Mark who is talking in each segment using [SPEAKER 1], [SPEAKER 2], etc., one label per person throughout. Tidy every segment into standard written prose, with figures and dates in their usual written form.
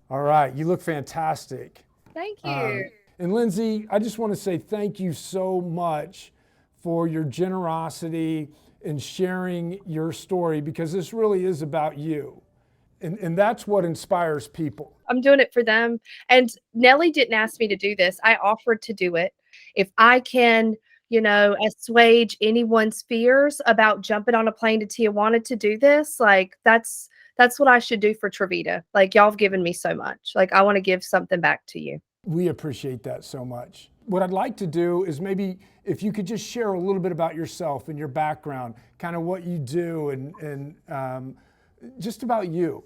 [SPEAKER 1] All right, you look fantastic.
[SPEAKER 2] Thank
[SPEAKER 1] Um,
[SPEAKER 2] you.
[SPEAKER 1] and Lyndsay, I just want to say thank you so much for your generosity in sharing your story because this really is about you. And that's what inspires people.
[SPEAKER 2] I'm doing it for them. And Nellie didn't ask me to do this. I offered to do it. If I can, assuage anyone's fears about jumping on a plane to Tijuana to do this, like that's what I should do for TreVita. Like y'all have given me so much. Like I want to give something back to you.
[SPEAKER 1] We appreciate that so much. What I'd like to do is maybe if you could just share a little bit about yourself and your background, kind of what you do, and just about you.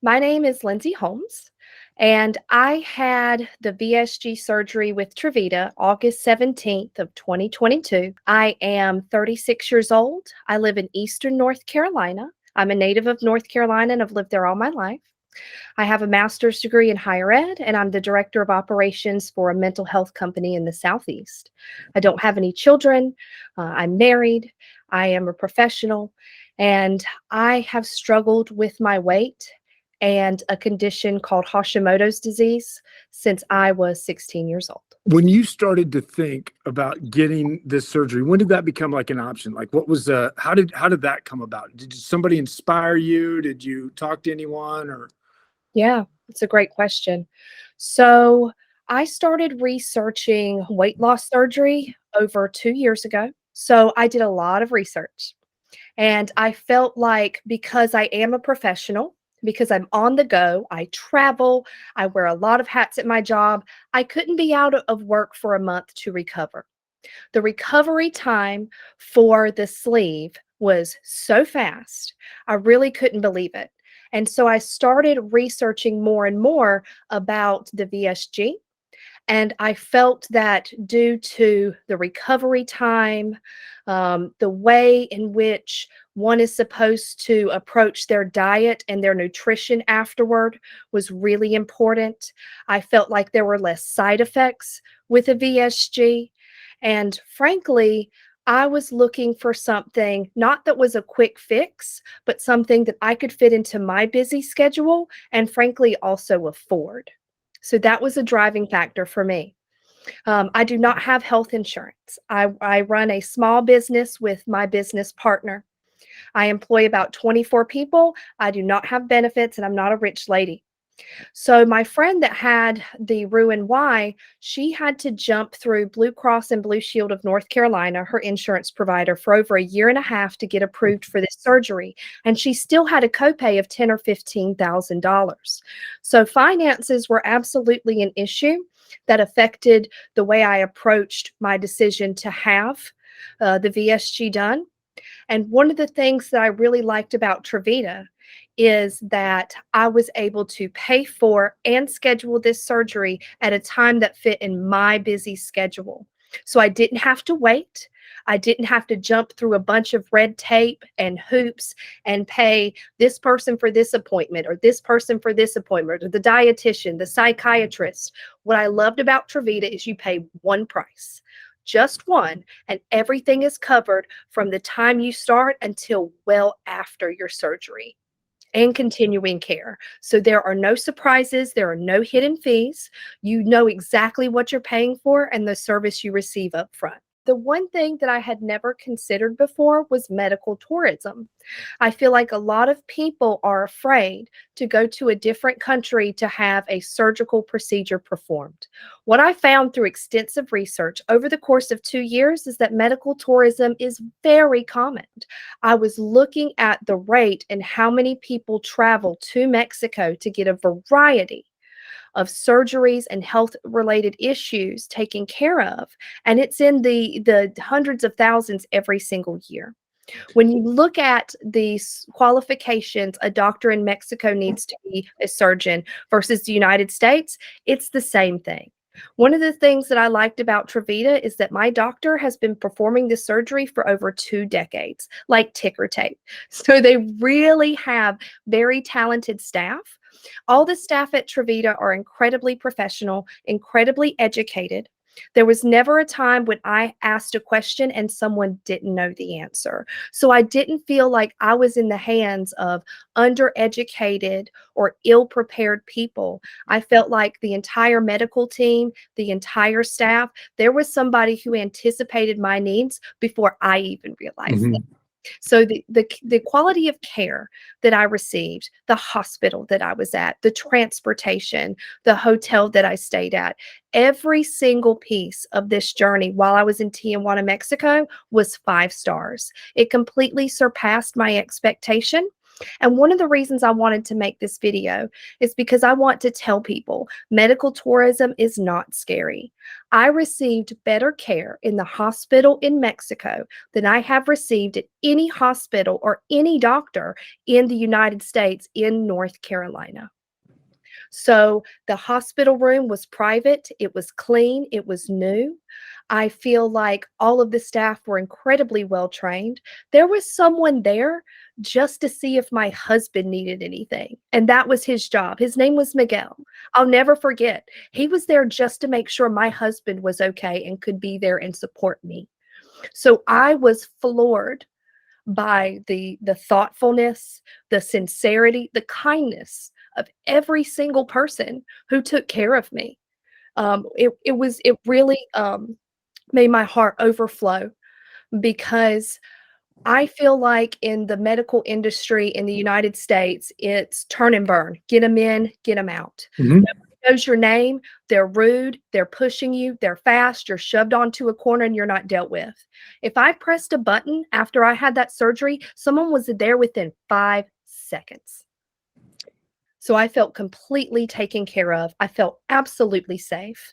[SPEAKER 2] My name is Lyndsay Holmes, and I had the VSG surgery with TreVita August 17th of 2022. I am 36 years old. I live in Eastern North Carolina. I'm a native of North Carolina and I've lived there all my life. I have a master's degree in higher ed, and I'm the director of operations for a mental health company in the Southeast. I don't have any children. I'm married. I am a professional, and I have struggled with my weight and a condition called Hashimoto's disease since I was 16 years old.
[SPEAKER 1] When you started to think about getting this surgery, when did that become like an option? Like what was how did that come about? Did somebody inspire you? Did you talk to anyone or
[SPEAKER 2] Yeah, it's a great question. So, I started researching weight loss surgery over 2 years ago. So, I did a lot of research. And I felt like because I am a professional, because I'm on the go, I travel, I wear a lot of hats at my job, I couldn't be out of work for a month to recover. The recovery time for the sleeve was so fast. I really couldn't believe it. And so I started researching more and more about the VSG. And I felt that due to the recovery time, the way in which one is supposed to approach their diet and their nutrition afterward was really important. I felt like there were less side effects with a VSG. And frankly, I was looking for something not that was a quick fix, but something that I could fit into my busy schedule and frankly also afford. So that was a driving factor for me. I do not have health insurance. I run a small business with my business partner. I employ about 24 people. I do not have benefits and I'm not a rich lady. So my friend that had the Roux-en-Y, she had to jump through Blue Cross and Blue Shield of North Carolina, her insurance provider, for over a year and a half to get approved for this surgery, and she still had a copay of $10 or $15,000. So finances were absolutely an issue that affected the way I approached my decision to have the VSG done. And one of the things that I really liked about TreVita is that I was able to pay for and schedule this surgery at a time that fit in my busy schedule. So I didn't have to wait. I didn't have to jump through a bunch of red tape and hoops and pay this person for this appointment or this person for this appointment or the dietitian, the psychiatrist. What I loved about TreVita is you pay one price, just one, and everything is covered from the time you start until well after your surgery and continuing care. So there are no surprises, there are no hidden fees. You know exactly what you're paying for and the service you receive up front. The one thing that I had never considered before was medical tourism. I feel like a lot of people are afraid to go to a different country to have a surgical procedure performed. What I found through extensive research over the course of 2 years is that medical tourism is very common. I was looking at the rate and how many people travel to Mexico to get a variety of surgeries and health related issues taken care of, and it's in the hundreds of thousands every single year. When you look at these qualifications a doctor in Mexico needs to be a surgeon versus the United States, it's the same thing. One of the things that I liked about TreVita is that my doctor has been performing this surgery for over 2 decades, like ticker tape. So they really have very talented staff. All the staff at TreVita are incredibly professional, incredibly educated. There was never a time when I asked a question and someone didn't know the answer. So I didn't feel like I was in the hands of undereducated or ill-prepared people. I felt like the entire medical team, the entire staff, there was somebody who anticipated my needs before I even realized them.
[SPEAKER 3] Mhm.
[SPEAKER 2] So the quality of care that I received, the hospital that I was at, the transportation, the hotel that I stayed at, every single piece of this journey while I was in Tijuana, Mexico was 5 stars. It completely surpassed my expectation. And one of the reasons I wanted to make this video is because I want to tell people medical tourism is not scary. I received better care in the hospital in Mexico than I have received at any hospital or any doctor in the United States in North Carolina. So the hospital room was private, it was clean, it was new. I feel like all of the staff were incredibly well trained. There was someone there just to see if my husband needed anything, and that was his job. His name was Miguel. I'll never forget. He was there just to make sure my husband was okay and could be there and support me. So I was floored by the thoughtfulness, the sincerity, the kindness of every single person who took care of me. It really made my heart overflow because I feel like in the medical industry in the United States, it's turn and burn. Get them in, get them out.
[SPEAKER 3] Mhm.
[SPEAKER 2] Nobody knows your name. They're rude. They're pushing you. They're fast. You're shoved onto a corner and you're not dealt with. If I pressed a button after I had that surgery, someone was there within 5 seconds. So I felt completely taken care of. I felt absolutely safe.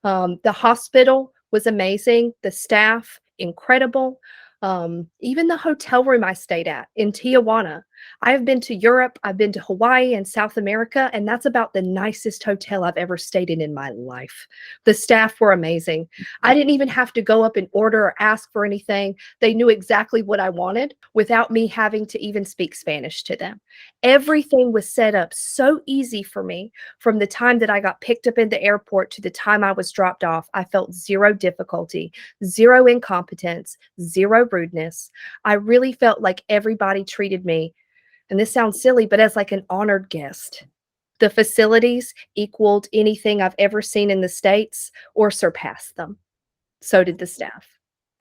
[SPEAKER 2] The hospital was amazing. The staff, incredible. Even the hotel room I stayed at in Tijuana. I have been to Europe, I've been to Hawaii and South America, and that's about the nicest hotel I've ever stayed in my life. The staff were amazing. I didn't even have to go up and order or ask for anything. They knew exactly what I wanted without me having to even speak Spanish to them. Everything was set up so easy for me from the time that I got picked up in the airport to the time I was dropped off. I felt zero difficulty, zero incompetence, zero rudeness. I really felt like everybody treated me, and this sounds silly, but as like an honored guest. The facilities equaled anything I've ever seen in the States or surpassed them. So did the staff.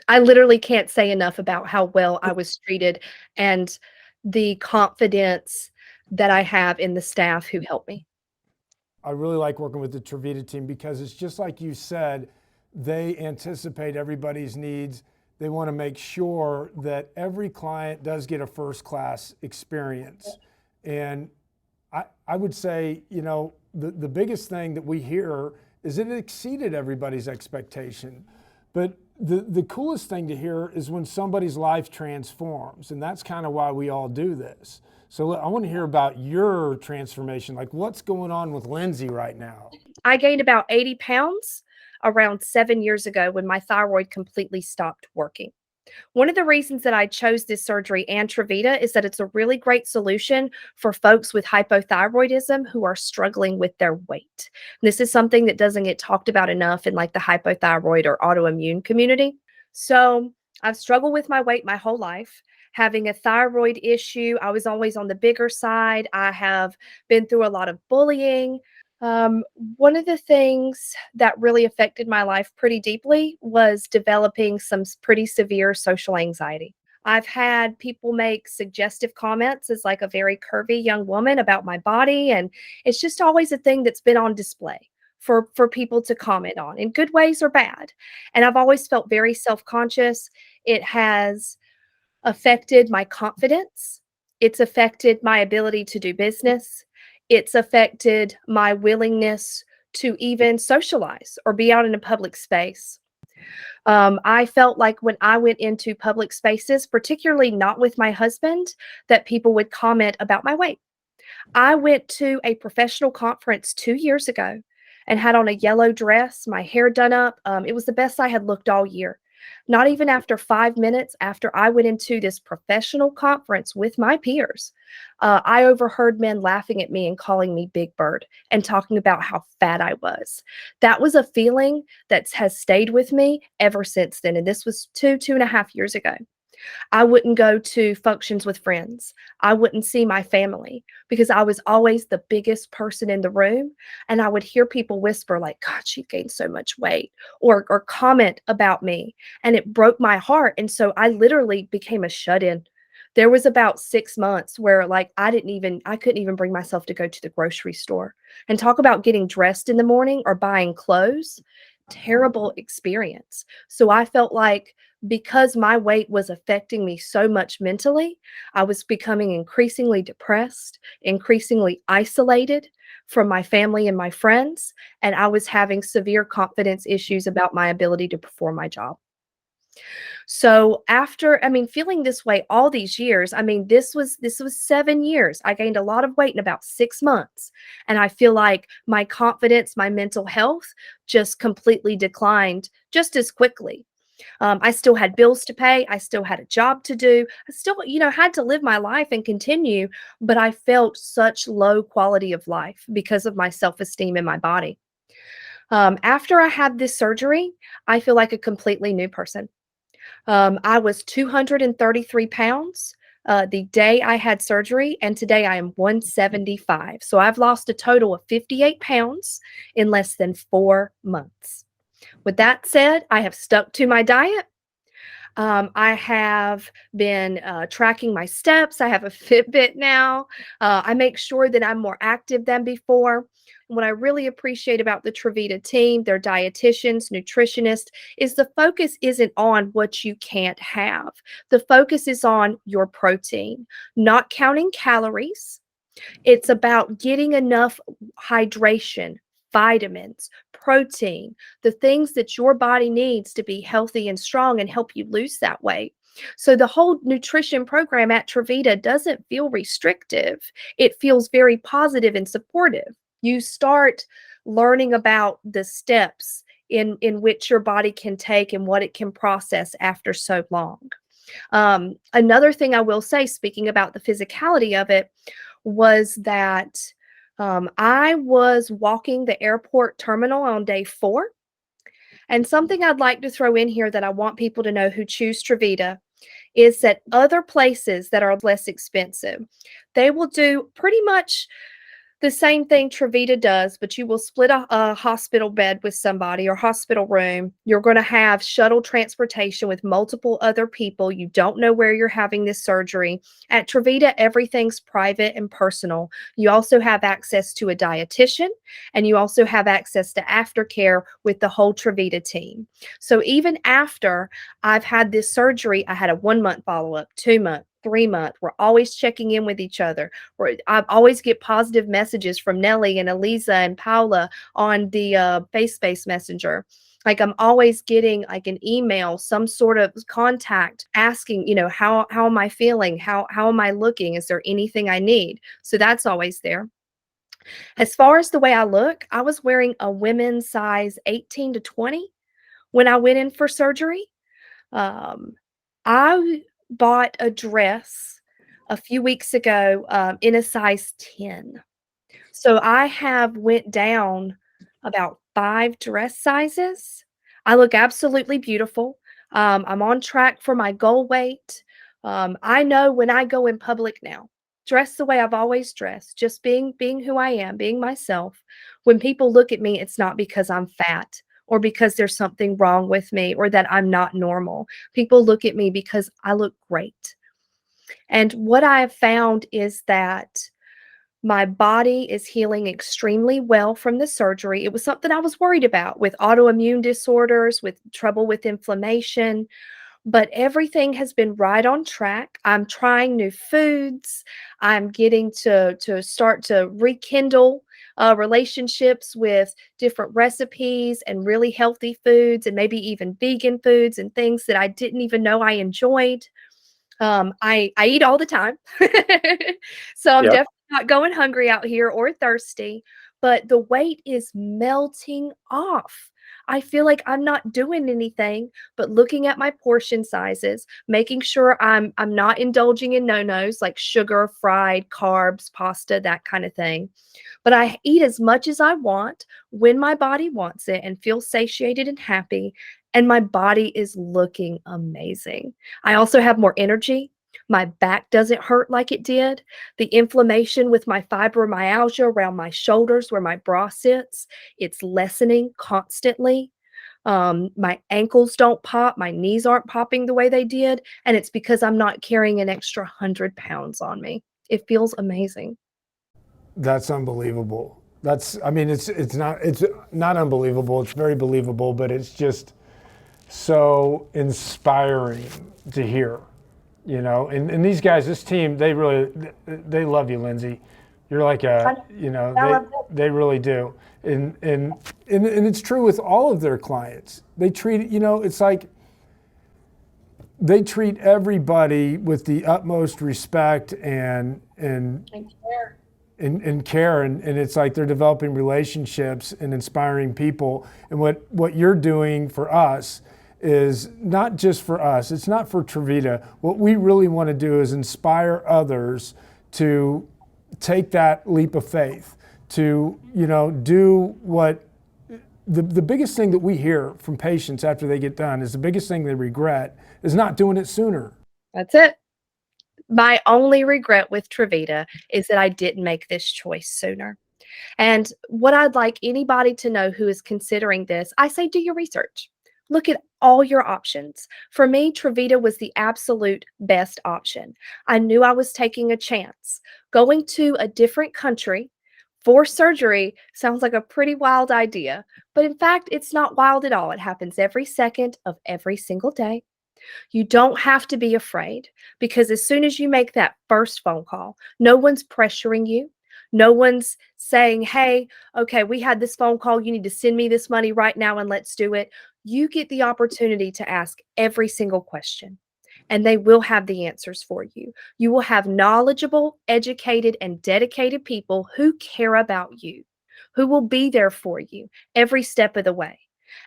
[SPEAKER 2] I literally can't say enough about how well I was treated and the confidence that I have in the staff who helped me.
[SPEAKER 1] I really like working with the TreVita team because it's just like you said, they anticipate everybody's needs. They want to make sure that every client does get a first class experience. And I would say, you know, the biggest thing that we hear is it exceeded everybody's expectation. But the coolest thing to hear is when somebody's life transforms. And that's kind of why we all do this. So I want to hear about your transformation. Like what's going on with Lyndsay right now?
[SPEAKER 2] I gained about 80 pounds around 7 years ago when my thyroid completely stopped working. One of the reasons that I chose this surgery and TreVita is that it's a really great solution for folks with hypothyroidism who are struggling with their weight. This is something that doesn't get talked about enough in like the hypothyroid or autoimmune community. So I've struggled with my weight my whole life. Having a thyroid issue, I was always on the bigger side. I have been through a lot of bullying. Um, One of the things that really affected my life pretty deeply was developing some pretty severe social anxiety. I've had people make suggestive comments as like a very curvy young woman about my body, and it's just always a thing that's been on display for people to comment on in good ways or bad. And I've always felt very self-conscious. It has affected my confidence. It's affected my ability to do business. It's affected my willingness to even socialize or be out in a public space. I felt like when I went into public spaces, particularly not with my husband, that people would comment about my weight. I went to a professional conference 2 years ago and had on a yellow dress, my hair done up. It was the best I had looked all year. Not even after 5 minutes after I went into this professional conference with my peers, I overheard men laughing at me and calling me Big Bird and talking about how fat I was. That was a feeling that has stayed with me ever since then. And this was 2.5 years ago. I wouldn't go to functions with friends. I wouldn't see my family because I was always the biggest person in the room. And I would hear people whisper, like, God, she gained so much weight, or comment about me. And it broke my heart. And so I literally became a shut in. There was about 6 months where, like, I couldn't even bring myself to go to the grocery store. And talk about getting dressed in the morning or buying clothes. Terrible experience. So I felt like, because my weight was affecting me so much mentally, I was becoming increasingly depressed, increasingly isolated from my family and my friends, and I was having severe confidence issues about my ability to perform my job. So after, I mean, feeling this way all these years, I mean, this was 7 years. I gained a lot of weight in about 6 months, and I feel like my confidence, my mental health just completely declined just as quickly. I still had bills to pay. I still had a job to do. I still, had to live my life and continue, but I felt such low quality of life because of my self-esteem in my body. After I had this surgery, I feel like a completely new person. I was 233 pounds the day I had surgery, and today I am 175. So I've lost a total of 58 pounds in less than 4 months. With that said, I have stuck to my diet. I have been tracking my steps. I have a Fitbit now. I make sure that I'm more active than before. What I really appreciate about the TreVita team, their dietitians, nutritionists, is the focus isn't on what you can't have. The focus is on your protein, not counting calories. It's about getting enough hydration, vitamins, protein, the things that your body needs to be healthy and strong and help you lose that weight. So the whole nutrition program at TreVita doesn't feel restrictive. It feels very positive and supportive. You start learning about the steps in which your body can take and what it can process after so long. Another thing I will say, speaking about the physicality of it, was that I was walking the airport terminal on day 4. And something I'd like to throw in here that I want people to know who choose TreVita is that other places that are less expensive, they will do pretty much the same thing TreVita does, but you will split a hospital bed with somebody or hospital room. You're going to have shuttle transportation with multiple other people. You don't know where you're having this surgery. At TreVita, everything's private and personal. You also have access to a dietitian, and you also have access to aftercare with the whole TreVita team. So even after I've had this surgery, I had a 1-month follow-up, 2-month, 3-month. We're always checking in with each other. I always get positive messages from Nellie and Eliza and Paula on the face-based messenger. Like, I'm always getting like an email, some sort of contact asking, how am I feeling? How am I looking? Is there anything I need? So that's always there. As far as the way I look, I was wearing a women's size 18 to 20 when I went in for surgery. Um, I bought a dress a few weeks ago, in a size 10. So I have went down about 5 dress sizes. I look absolutely beautiful. I'm on track for my goal weight. I know when I go in public now, dress the way I've always dressed, just being who I am, being myself. When people look at me, it's not because I'm fat or because there's something wrong with me or that I'm not normal. People look at me because I look great. And what I have found is that my body is healing extremely well from the surgery. It was something I was worried about with autoimmune disorders, with trouble with inflammation, but everything has been right on track. I'm trying new foods. I'm getting to start to rekindle relationships with different recipes and really healthy foods and maybe even vegan foods and things that I didn't even know I enjoyed. I eat all the time. So I'm
[SPEAKER 3] Yep.
[SPEAKER 2] definitely not going hungry out here or thirsty, but the weight is melting off. I feel like I'm not doing anything but looking at my portion sizes, making sure I'm not indulging in no-nos like sugar, fried, carbs, pasta, that kind of thing. But I eat as much as I want when my body wants it and feel satiated and happy, and my body is looking amazing. I also have more energy. My back doesn't hurt like it did. The inflammation with my fibromyalgia around my shoulders where my bra sits, it's lessening constantly. My ankles don't pop, my knees aren't popping the way they did, and it's because I'm not carrying an extra 100 pounds on me. It feels amazing.
[SPEAKER 1] That's unbelievable. I mean, it's not unbelievable. It's very believable, but it's just so inspiring to hear, And these guys, this team, they love you, Lyndsay. You're like
[SPEAKER 2] I love it.
[SPEAKER 1] they really do. And it's true with all of their clients. They treat, it's like they treat everybody with the utmost respect
[SPEAKER 2] And care.
[SPEAKER 1] and care, and it's like they're developing relationships and inspiring people. And what you're doing for us is not just for us. It's not for TreVita. What we really want to do is inspire others to take that leap of faith, to do what the biggest thing that we hear from patients after they get done is the biggest thing they regret is not doing it sooner.
[SPEAKER 2] That's it. My only regret with TreVita is that I didn't make this choice sooner. And what I'd like anybody to know who is considering this, I say do your research. Look at all your options. For me, TreVita was the absolute best option. I knew I was taking a chance. Going to a different country for surgery sounds like a pretty wild idea, but in fact, it's not wild at all. It happens every second of every single day. You don't have to be afraid because as soon as you make that first phone call, no one's pressuring you. No one's saying, hey, okay, we had this phone call. You need to send me this money right now and let's do it. You get the opportunity to ask every single question and they will have the answers for you. You will have knowledgeable, educated, and dedicated people who care about you, who will be there for you every step of the way.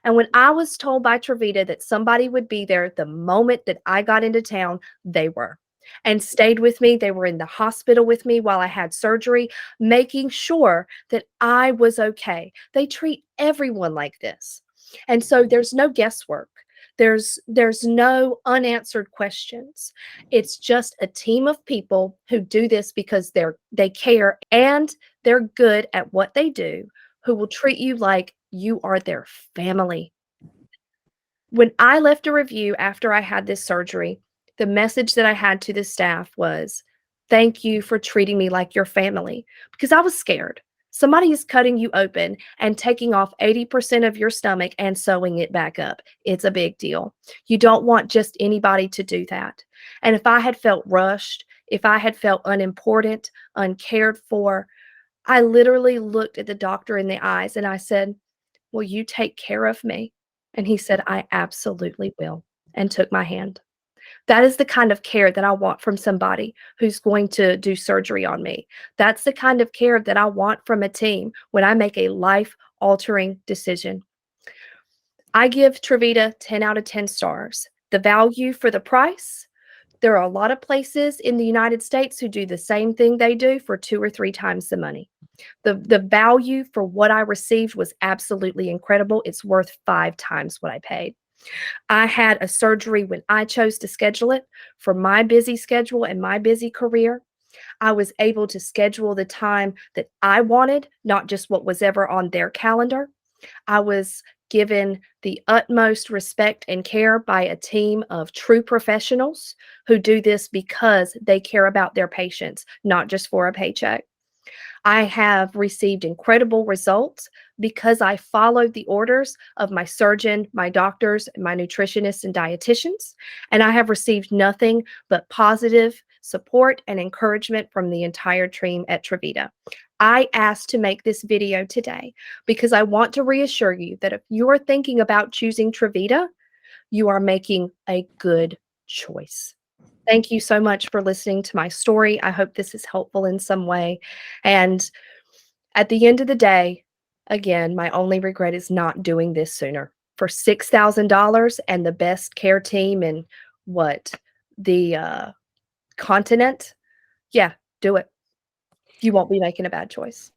[SPEAKER 2] And when I was told by TreVita that somebody would be there the moment that I got into town, they were and stayed with me. They were in the hospital with me while I had surgery, making sure that I was okay. They treat everyone like this. And so there's no guesswork. There's no unanswered questions. It's just a team of people who do this because they care and they're good at what they do, who will treat you like you are their family. When I left a review after I had this surgery, the message that I had to the staff was, thank you for treating me like your family, because I was scared. Somebody is cutting you open and taking off 80% of your stomach and sewing it back up. It's a big deal. You don't want just anybody to do that. And if I had felt rushed, if I had felt unimportant, uncared for, I literally looked at the doctor in the eyes and I said, will you take care of me? And he said, I absolutely will, and took my hand. That is the kind of care that I want from somebody who's going to do surgery on me. That's the kind of care that I want from a team when I make a life-altering decision. I give TreVita 10 out of 10 stars. The value for the price, there are a lot of places in the United States who do the same thing they do for 2 or 3 times the money. The value for what I received was absolutely incredible. It's worth 5 times what I paid. I had a surgery when I chose to schedule it for my busy schedule and my busy career. I was able to schedule the time that I wanted, not just what was ever on their calendar. I was given the utmost respect and care by a team of true professionals who do this because they care about their patients, not just for a paycheck. I have received incredible results because I followed the orders of my surgeon, my doctors, my nutritionists, and dietitians, and I have received nothing but positive support and encouragement from the entire team at TreVita. I asked to make this video today because I want to reassure you that if you are thinking about choosing TreVita, you are making a good choice. Thank you so much for listening to my story. I hope this is helpful in some way. And At the end of the day, again, my only regret is not doing this sooner. For $6,000 and the best care team in what? The, continent? Yeah, do it. You won't be making a bad choice.